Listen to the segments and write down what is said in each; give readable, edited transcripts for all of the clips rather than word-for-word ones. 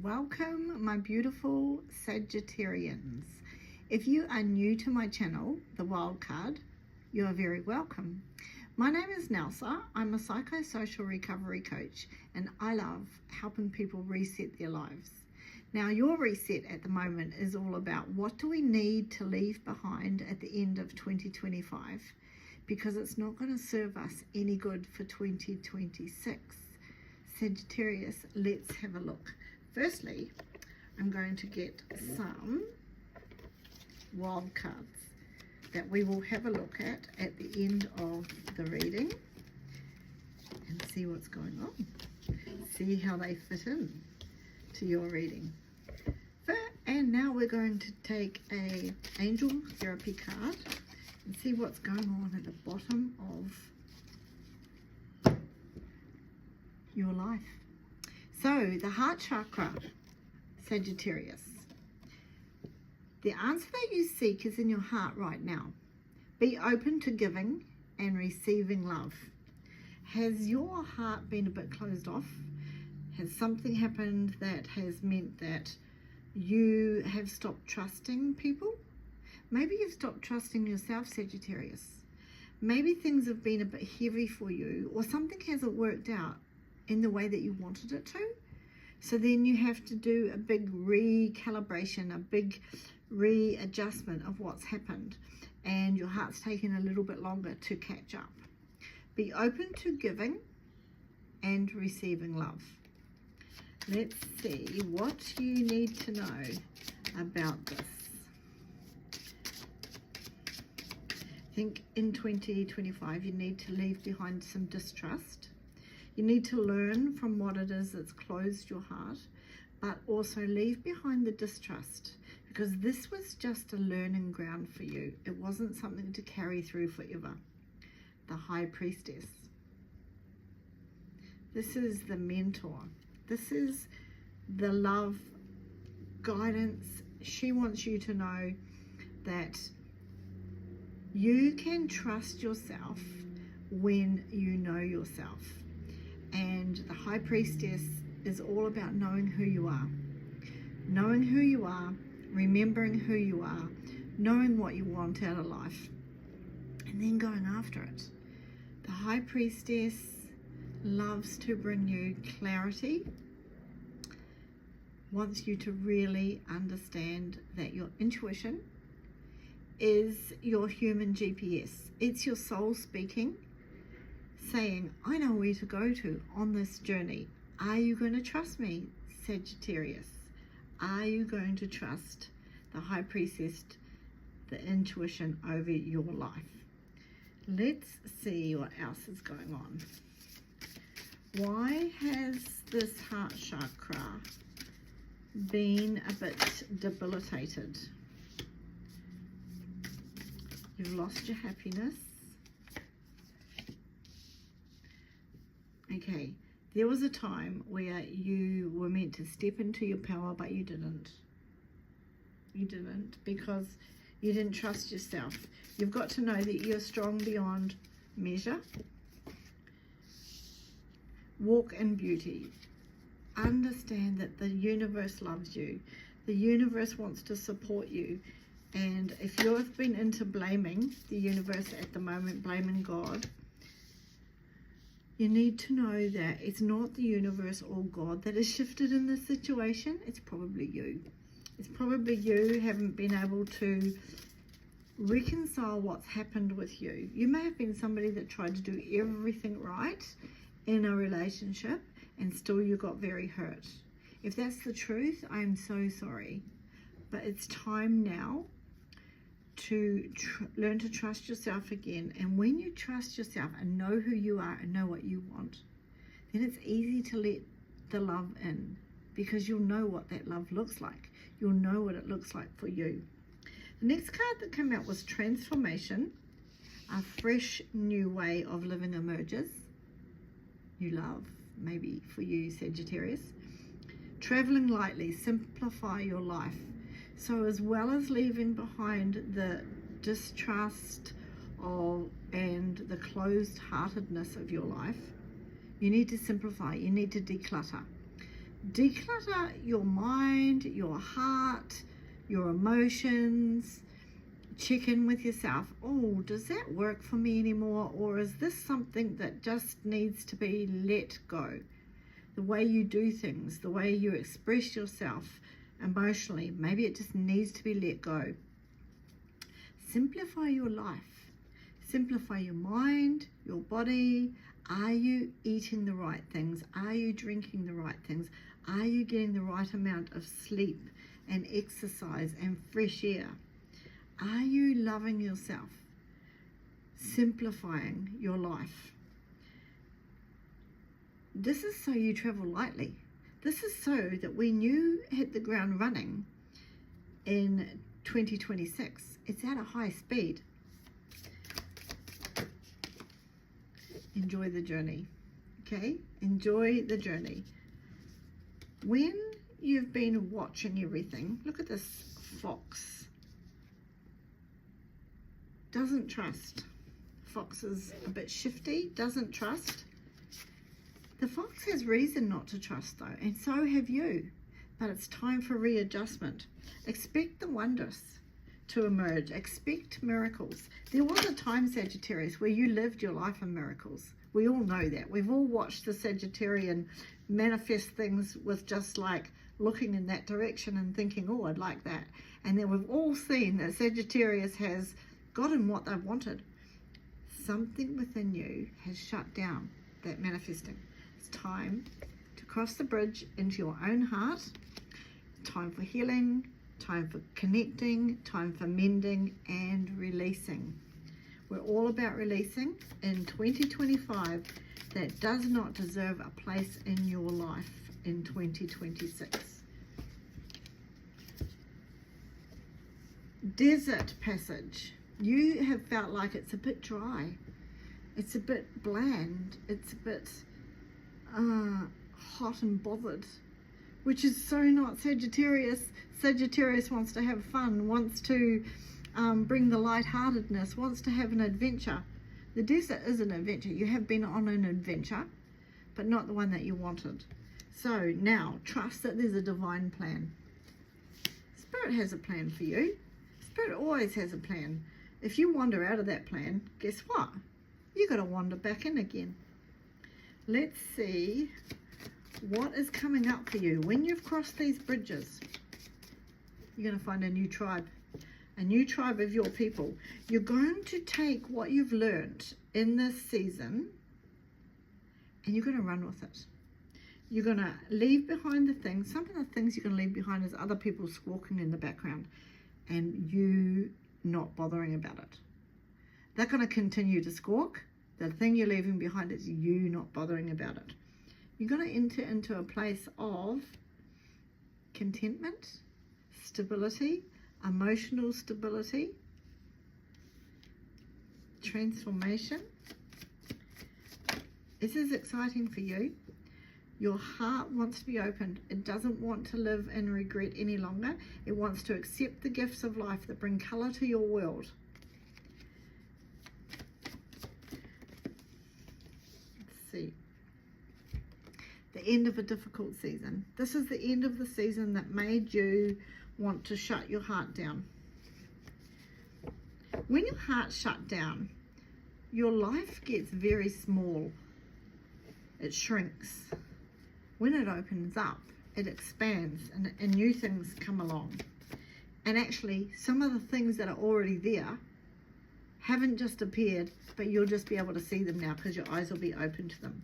Welcome, my beautiful Sagittarians. If you are new to my channel, The Wild Card, you are very welcome. My name is Nelsa. I'm a psychosocial recovery coach, and I love helping people reset their lives. Now, your reset at the moment is all about what do we need to leave behind at the end of 2025, because it's not going to serve us any good for 2026. Sagittarius, let's have a look. Firstly, I'm going to get some wild cards that we will have a look at the end of the reading and see what's going on. See how they fit in to your reading. And now we're going to take a angel therapy card and see what's going on at the bottom of your life. So, the heart chakra, Sagittarius. The answer that you seek is in your heart right now. Be open to giving and receiving love. Has your heart been a bit closed off? Has something happened that has meant that you have stopped trusting people? Maybe you've stopped trusting yourself, Sagittarius. Maybe things have been a bit heavy for you, or something hasn't worked out in the way that you wanted it to. So then you have to do a big recalibration, a big readjustment of what's happened, and your heart's taken a little bit longer to catch up. Be open to giving and receiving love. Let's see what you need to know about this. I think in 2025 you need to leave behind some distrust. You need to learn from what it is that's closed your heart, but also leave behind the distrust, because this was just a learning ground for you. It wasn't something to carry through forever. The High Priestess. This is the mentor. This is the love guidance. She wants you to know that you can trust yourself when you know yourself. And the High Priestess is all about knowing who you are. Knowing who you are, remembering who you are, knowing what you want out of life, and then going after it. The High Priestess loves to bring you clarity, wants you to really understand that your intuition is your human GPS. It's your soul speaking, saying, I know where to go to on this journey. Are you going to trust me, Sagittarius? Are you going to trust the High Priestess, the intuition over your life? Let's see what else is going on. Why has this heart chakra been a bit debilitated? You've lost your happiness. Okay, there was a time where you were meant to step into your power, but you didn't. You didn't, because you didn't trust yourself. You've got to know that you're strong beyond measure. Walk in beauty. Understand that the universe loves you. The universe wants to support you. And if you've been into blaming the universe at the moment, blaming God, you need to know that it's not the universe or God that has shifted in this situation. It's probably you. It's probably you haven't been able to reconcile what's happened with you. You may have been somebody that tried to do everything right in a relationship, and still you got very hurt. If that's the truth, I'm so sorry. But it's time now to learn to trust yourself again. And when you trust yourself and know who you are and know what you want, then it's easy to let the love in, because you'll know what that love looks like. You'll know what it looks like for you. The next card that came out was Transformation. A fresh new way of living emerges. New love, maybe for you, Sagittarius. Traveling lightly, simplify your life. So as well as leaving behind the distrust and the closed-heartedness of your life, you need to simplify, you need to declutter. Declutter your mind, your heart, your emotions. Check in with yourself. Oh, does that work for me anymore? Or is this something that just needs to be let go? The way you do things, the way you express yourself emotionally, maybe it just needs to be let go. Simplify your life. Simplify your mind, your body. Are you eating the right things? Are you drinking the right things? Are you getting the right amount of sleep and exercise and fresh air? Are you loving yourself? Simplifying your life. This is so you travel lightly. This is so that when you hit the ground running in 2026, it's at a high speed. Enjoy the journey, okay? Enjoy the journey. When you've been watching everything, look at this fox. Doesn't trust. Fox is a bit shifty, doesn't trust. The fox has reason not to trust though, and so have you. But it's time for readjustment. Expect the wonders to emerge. Expect miracles. There was a time, Sagittarius, where you lived your life in miracles. We all know that. We've all watched the Sagittarian manifest things with just like looking in that direction and thinking, oh, I'd like that. And then we've all seen that Sagittarius has gotten what they've wanted. Something within you has shut down that manifesting. It's time to cross the bridge into your own heart. Time for healing, time for connecting, time for mending and releasing. We're all about releasing in 2025 that does not deserve a place in your life in 2026. Desert passage. You have felt like it's a bit dry. It's a bit bland. It's a bit hot and bothered, which is so not Sagittarius. Sagittarius wants to have fun, wants to bring the lightheartedness, wants to have an adventure. The desert is an adventure. You have been on an adventure, but not the one that you wanted. So now trust that there's a divine plan. Spirit has a plan for you. Spirit always has a plan. If you wander out of that plan, guess what? You got to wander back in again. Let's see what is coming up for you. When you've crossed these bridges, you're going to find a new tribe of your people. You're going to take what you've learned in this season and you're going to run with it. You're going to leave behind the things. Some of the things you're going to leave behind is other people squawking in the background and you not bothering about it. They're going to continue to squawk. The thing you're leaving behind is you not bothering about it. You're going to enter into a place of contentment, stability, emotional stability, transformation. This is exciting for you. Your heart wants to be opened. It doesn't want to live in regret any longer. It wants to accept the gifts of life that bring color to your world. Let's see. The end of a difficult season. This is the end of the season that made you want to shut your heart down. When your heart's shut down, your life gets very small. It shrinks. When it opens up, it expands and new things come along. And actually, some of the things that are already there haven't just appeared, but you'll just be able to see them now because your eyes will be open to them.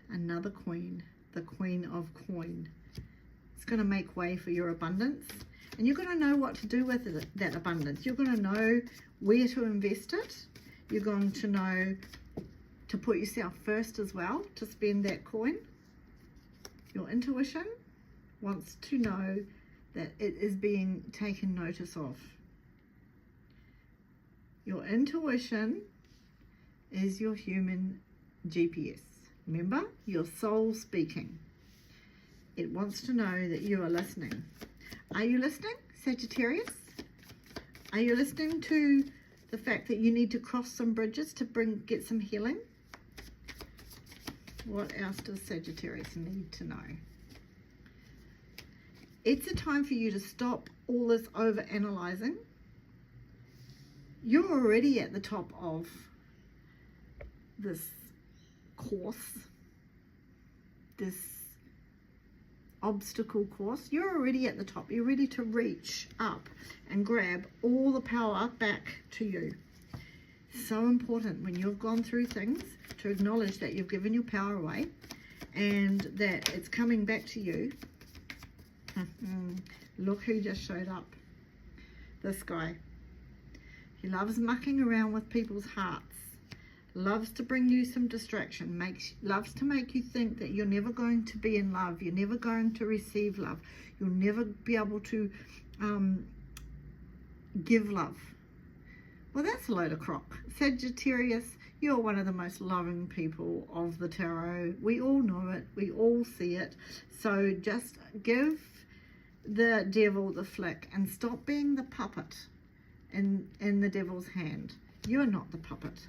Another queen, the queen of coin. It's going to make way for your abundance. And you're going to know what to do with that abundance. You're going to know where to invest it. You're going to know to put yourself first as well, to spend that coin. Your intuition wants to know that it is being taken notice of. Your intuition is your human GPS. Remember, your soul speaking. It wants to know that you are listening. Are you listening, Sagittarius? Are you listening to the fact that you need to cross some bridges to get some healing? What else does Sagittarius need to know? It's a time for you to stop all this over-analyzing. You're already at the top of this course, this obstacle course. You're already at the top. You're ready to reach up and grab all the power back to you. So important when you've gone through things to acknowledge that you've given your power away and that it's coming back to you. Look who just showed up. This guy. He loves mucking around with people's hearts. Loves to bring you some distraction. Loves to make you think that you're never going to be in love. You're never going to receive love. You'll never be able to give love. Well, that's a load of crock. Sagittarius, you're one of the most loving people of the tarot. We all know it. We all see it. So just give the devil the flick and stop being the puppet in the devil's hand. You're not the puppet.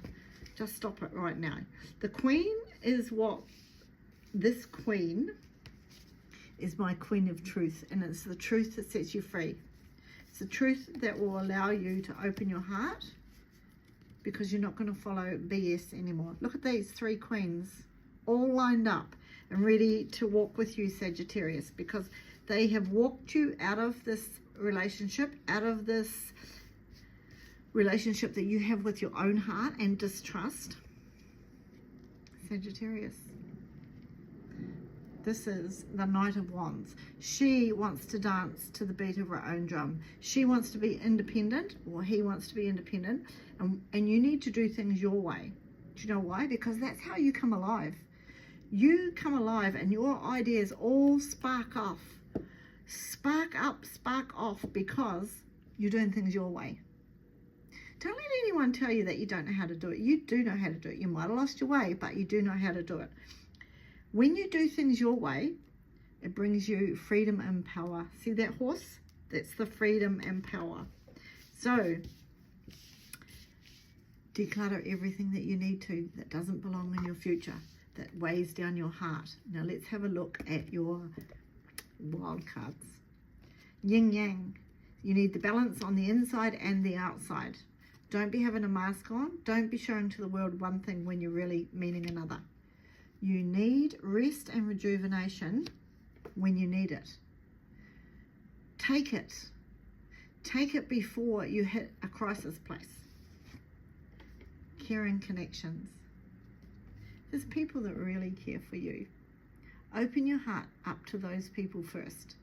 Just stop it right now. The Queen is what? This Queen is my Queen of Truth, and it's the truth that sets you free. It's the truth that will allow you to open your heart, because you're not going to follow BS anymore. Look at these 3 queens all lined up and ready to walk with you, Sagittarius, because they have walked you out of this relationship, out of this relationship that you have with your own heart and distrust. Sagittarius. This is the Knight of Wands. She wants to dance to the beat of her own drum. She wants to be independent, or he wants to be independent, and you need to do things your way. Do you know why? Because that's how you come alive. You come alive and your ideas all spark off. Spark up, spark off, because you're doing things your way. Don't let anyone tell you that you don't know how to do it. You do know how to do it. You might have lost your way, but you do know how to do it. When you do things your way, it brings you freedom and power. See that horse? That's the freedom and power. So, declutter everything that you need to that doesn't belong in your future, that weighs down your heart. Now let's have a look at your wild cards. Yin Yang. You need the balance on the inside and the outside. Don't be having a mask on. Don't be showing to the world one thing when you're really meaning another. You need rest and rejuvenation when you need it. Take it. Take it before you hit a crisis place. Caring connections. There's people that really care for you. Open your heart up to those people first.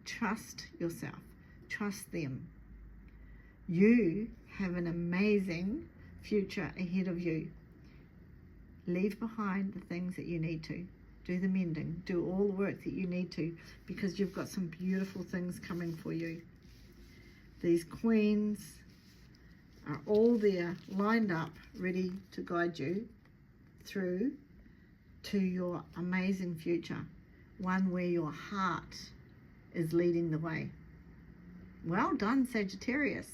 Trust yourself. Trust them. You have an amazing future ahead of you. Leave behind the things that you need to. Do the mending. Do all the work that you need to, because you've got some beautiful things coming for you. These queens are all there, lined up, ready to guide you through to your amazing future. One where your heart is leading the way. Well done, Sagittarius.